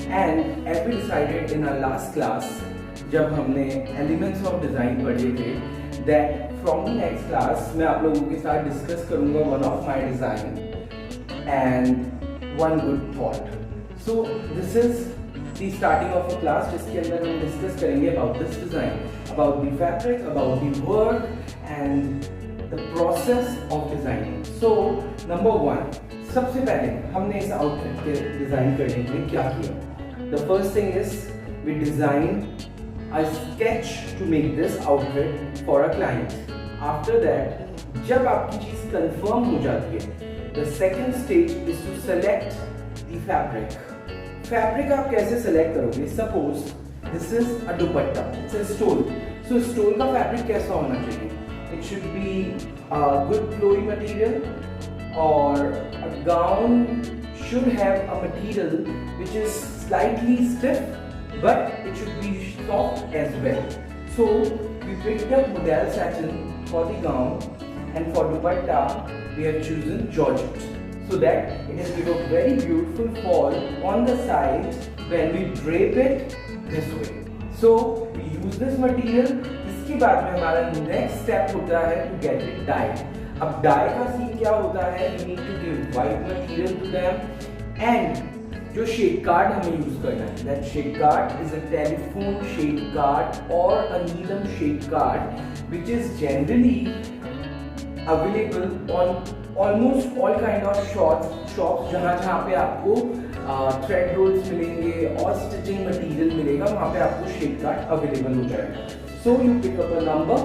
And as we decided in our last class, जब हमने elements of design पढ़े थे, that from the next class मैं आप लोगों के साथ डिस्कस करूँगा one of my design and one good thought. So this is the starting of a class जिसके अंदर हम डिस्कस करेंगे about this design, about the fabric, about the work and the process of designing. So number one, सबसे पहले हमने इस outfit के design करने के लिए क्या किया? The first thing is we designed a sketch to make this outfit for a client. After that, जब आपकी चीज़ confirm हो जाती है, the second stage is to select the fabric. Fabric आप कैसे select करोगे? Suppose this is a dupatta, it's a stole. So stole का fabric कैसा होना चाहिए? It should be a good flowy material, or a gown should have a material which is slightly stiff, but it should be soft as well. So we picked up modal satin for the gown, and for dupatta we have chosen georgette, so that it has given a very beautiful fall on the side when we drape it this way. So we use this material. इसके बाद में हमारा next step होता है to get it dyed. अब die का scene क्या होता है? You need to give white material to them, and जो शेड कार्ड हमें यूज करना है, that shade card is a telephone shade card or a needle shade card which is generally available on almost all kind of shops जहाँ पे आपको thread roles मिलेंगे और stitching material मिलेगा, वहाँ पे आपको शेड कार्ड अवेलेबल हो जाएगा. So you pick up a number,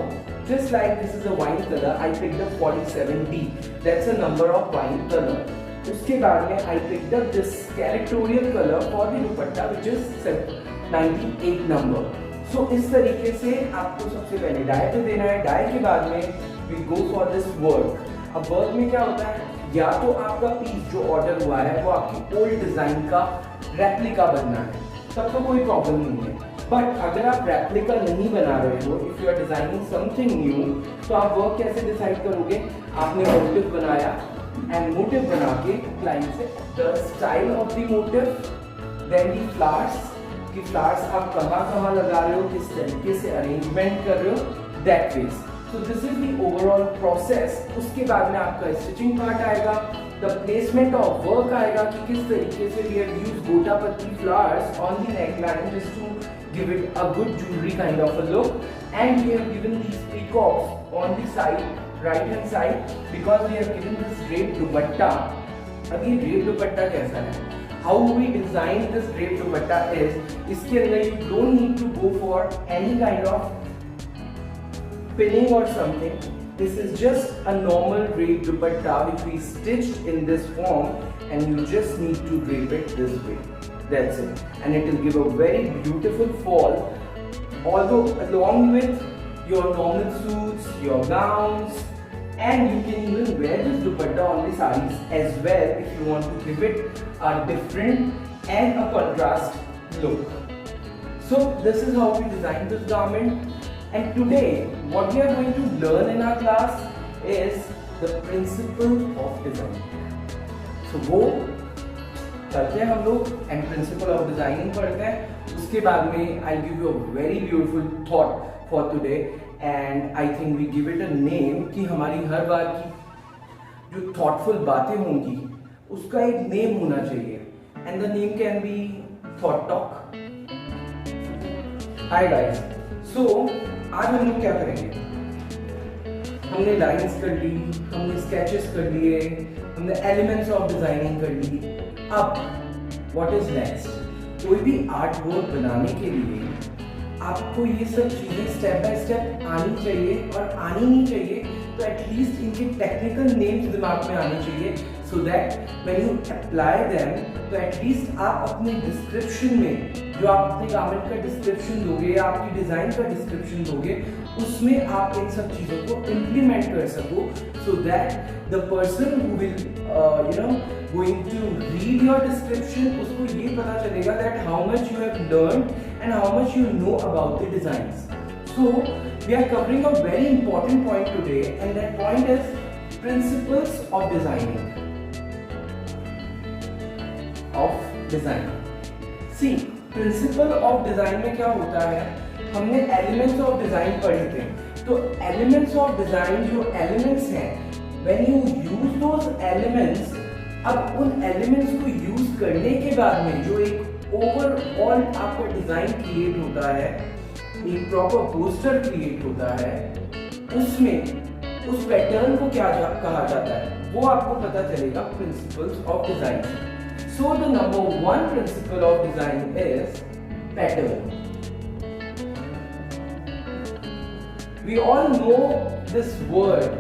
just like this is a wine color, I picked up 47D, that's a number of wine color. उसके बाद में I picked up this characterial color for the dupatta which is 98 number. So इस तरीके से आपको सबसे पहले die पे देना है. डाई के बाद में we go for this work. अब वर्क में क्या होता है? या तो आपका पीस जो ऑर्डर हुआ है वो आपकी ओल्ड डिजाइन का रेप्लिका बनना है, तब तो कोई प्रॉब्लम नहीं है. बट अगर आप रेप्लिका नहीं बना रहे हो, if you are designing something new, तो आप वर्क कैसे डिसाइड करोगे? आपने मोटिव बनाया एंड मोटिव बना के क्लाइंट से the style of the motif, then the flowers की फ्लावर्स आप कहाँ लगा रहे हो, किस तरीके से अरेंजमेंट कर रहे हो, that vase. So this is the overall process. उसके बाद में आपका स्टिचिंग पार्ट आएगा, द प्लेसमेंट ऑफ वर्क आएगा कि किस तरीके से we have used gotapatti flowers on the neckline just to give it a good jewelry kind of a look, and we have given these peacocks on the side, right hand side, because we have given this drape dupatta. अब ये drape dupatta कैसा है? How we design this drape dupatta is, इसके अंदर you don't need to go for any kind of pinning or something. This is just a normal drape dupatta which we stitched in this form, and you just need to drape it this way. That's it, and it will give a very beautiful fall, although along with your normal suits, your gowns, and you can even wear this dupatta on the sarees as well if you want to give it a different and a contrast look. So this is how we design this garment, and today what we are going to learn in our class is the principle of design. So go करते हैं हम लोग and principle of designing पढ़ते हैं. उसके बाद में I give you a very beautiful thought for today, and I think we give it a name कि हमारी हर बार की जो थॉटफुल बातें होंगी उसका एक नेम होना चाहिए, and the name can be thought talk. Hi guys, so आज हम लोग क्या करेंगे? हमने लाइंस कर ली, हमने स्केचेस कर लिए, हमने एलिमेंट्स ऑफ डिजाइनिंग कर ली. अब व्हाट इज नेक्स्ट? कोई भी आर्ट वर्क बनाने के लिए आपको ये सब चीजें स्टेप बाय स्टेप आनी चाहिए, और आनी नहीं चाहिए तो एटलीस्ट इनके टेक्निकल नेम्स दिमाग में आने चाहिए, so that when you apply them तो एटलीस्ट आप अपने डिस्क्रिप्शन में जो आप अपने गारमेंट का डिस्क्रिप्शन दोगे या आपकी डिजाइन का डिस्क्रिप्शन दोगे उसमें आप इन सब चीजों को इम्प्लीमेंट कर सको, so that the person who will going to read your description उसको ये पता चलेगा that how much you have learned and how much you know about the designs. So we are covering a very important point today, and that point is principles of designing. See principle of design में क्या होता है, हमने elements of design पढ़े थे। तो elements of design जो elements हैं, when you use those elements, अब उन एलिमेंट्स को यूज करने के बाद में जो एक ओवरऑल आपका डिजाइन क्रिएट होता है, एक प्रॉपर पोस्टर क्रिएट होता है, उसमें उस पैटर्न को क्या कहा जाता है वो आपको पता चलेगा principles of design. So the number 1 principle of design is pattern. We all know this word,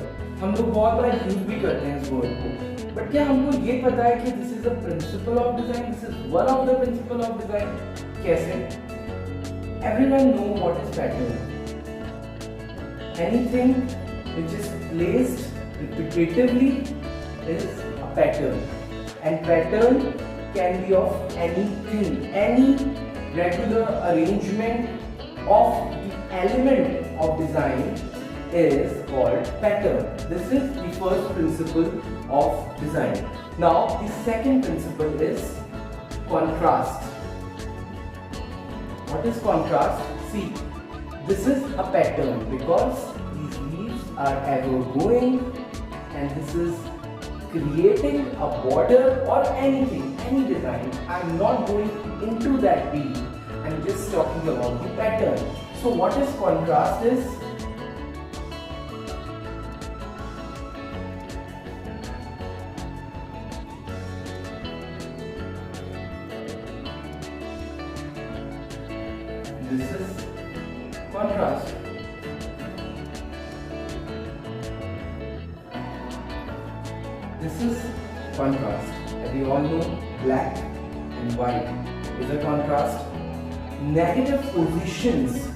हम लोग बहुत बार यूज भी करते हैं इस वर्ड को, बट क्या हमको ये पता है कि this is a principle of design, this is one of the principle of design? कैसे? Everyone know what is pattern. Anything which is placed repetitively is a pattern, and pattern can be of anything, any regular arrangement of the element of design is called pattern. This is the first principle of design. Now the second principle is contrast. What is contrast? See, this is a pattern because these leaves are ever going, and this is creating a border or anything, any design. I'm not going into that deep. I'm just talking about the pattern. So what is contrast is, this is contrast. This is contrast. As you all know, black and white is a contrast. Negative positions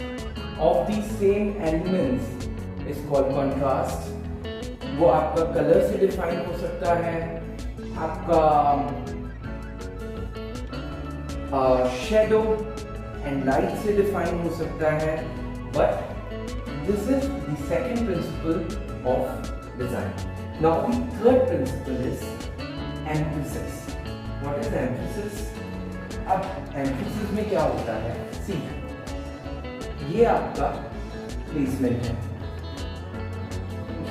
of these same elements is called contrast. वो आपका colour से define हो सकता है, आपका shadow and light से define हो सकता है, but this is the second principal of design. Now the third principal is emphasis. What is emphasis? अब एम्फेसिस में क्या होता है? सी, ये आपका प्लेसमेंट है।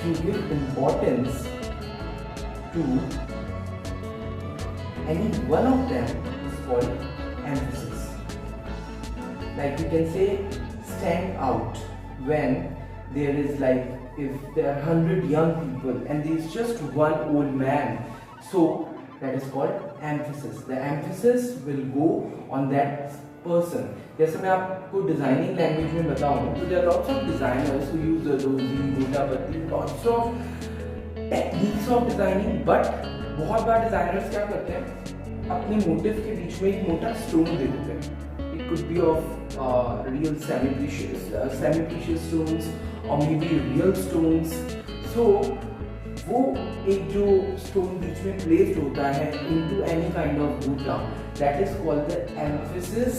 You give importance to any one of them is called emphasis. Like you can say stand out when there is, like if there are 100 young people and there is just one old man, so that is called emphasis. The emphasis will go on that person. जैसे मैं आपको designing language में बताऊं तो there are lots of designers who use the rosy, गोटा पत्ती, lots of techniques of designing, but बहुत बार designers क्या करते हैं, अपने मोटिव के बीच में एक मोटा स्टोन दे देते हैं. It could be of real semi-precious stones or maybe real stones. So वो एक जो स्टोन बीच में प्लेस्ड होता है into any kind of गोटा, that is called the emphasis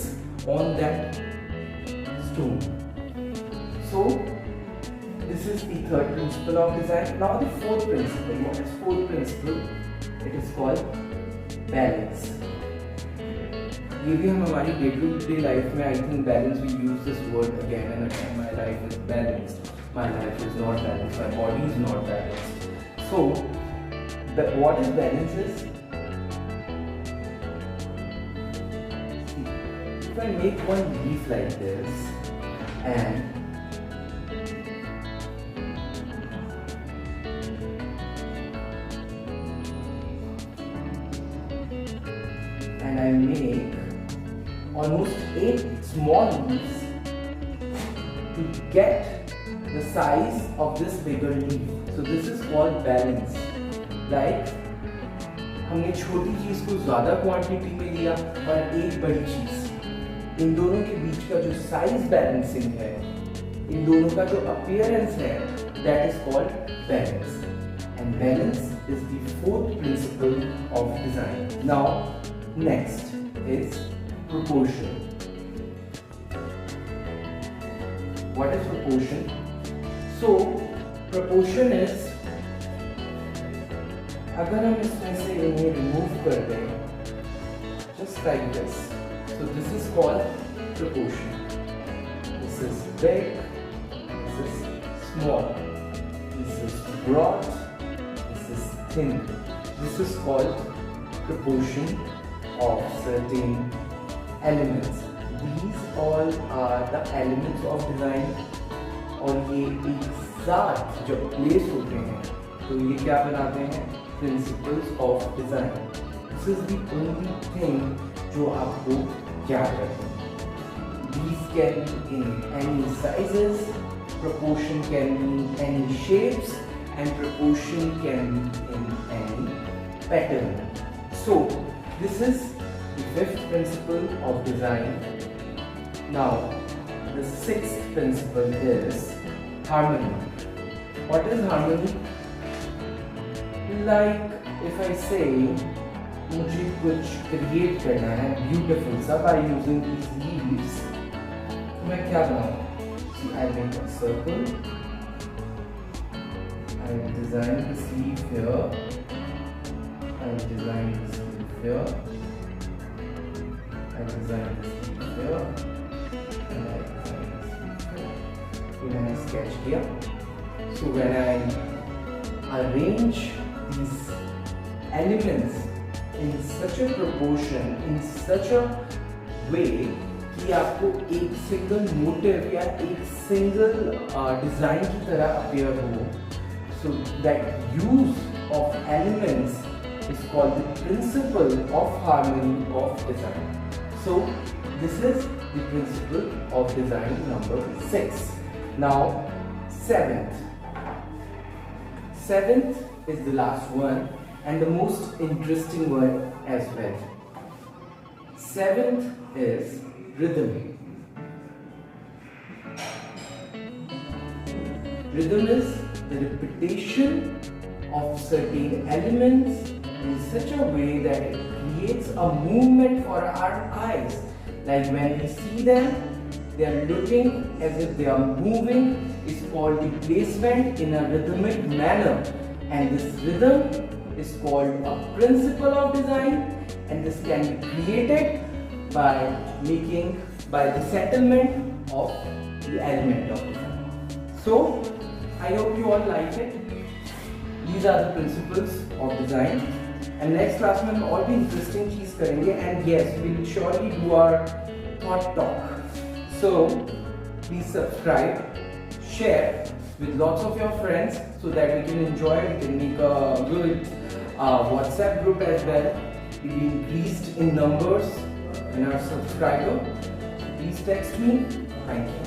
on that stone. So this is the third principle of design. Now the fourth principle. What is fourth principle? It is called balance. ये भी हम हमारी day to day life में, I think balance, we use this word again and again. My life is balanced, my life is not balanced, my body is not balanced. So what is balance is, if I make one leaf like this and I make almost 8 small leaves to get the size of this bigger leaf. So this is called balance. Like हमने छोटी चीज को ज्यादा quantity में लिया और एक बड़ी चीज, इन दोनों के बीच का जो साइज बैलेंसिंग है, इन दोनों का जो अपीयरेंस है, that is called balance. And balance is the fourth principle of design. Now next is proportion. What is proportion? So proportion is, अगर हम इसमें से इन्हें रिमूव कर दें just like this, So this is called proportion. This is big, this is small, this is broad, this is thin. This is called proportion of certain elements. These all are the elements of design, और ये एक साथ जब place होते हैं तो ये क्या बनाते हैं? Principles of design. This is the only thing जो आपको याद रखना. These can be in any sizes, proportion can be in any shapes, and proportion can be in any pattern. So, this is the fifth principle of design. Now, the sixth principle is harmony. What is harmony? Like if I say, मुझे कुछ create करना है beautiful सा by using these leaves, मैं क्या बनाऊँ? See, I make a circle. I design this leaf here. I design this leaf here. I design this leaf here. And I design this leaf here. So when I sketch here, so when I arrange these elements in such a proportion, in such a way कि आपको एक single motive या एक single design की तरह appear हो, so that use of elements is called the principle of harmony of design. So this is the principle of design number 6. Now seventh is the last one and the most interesting one as well. Seventh is rhythm. Rhythm is the repetition of certain elements in such a way that it creates a movement for our eyes. Like when we see them, they are looking as if they are moving. Is called the placement in a rhythmic manner, and this rhythm is called a principle of design, and this can be created by the settlement of the element of design. So I hope you all like it. These are the principles of design, and next class में हम और भी interesting चीज करेंगे, and yes, we will surely do our thought talk. So please subscribe, share with lots of your friends so that we can enjoy. We can make a good WhatsApp group as well. We increased in numbers in our subscriber. Please text me. Thank you.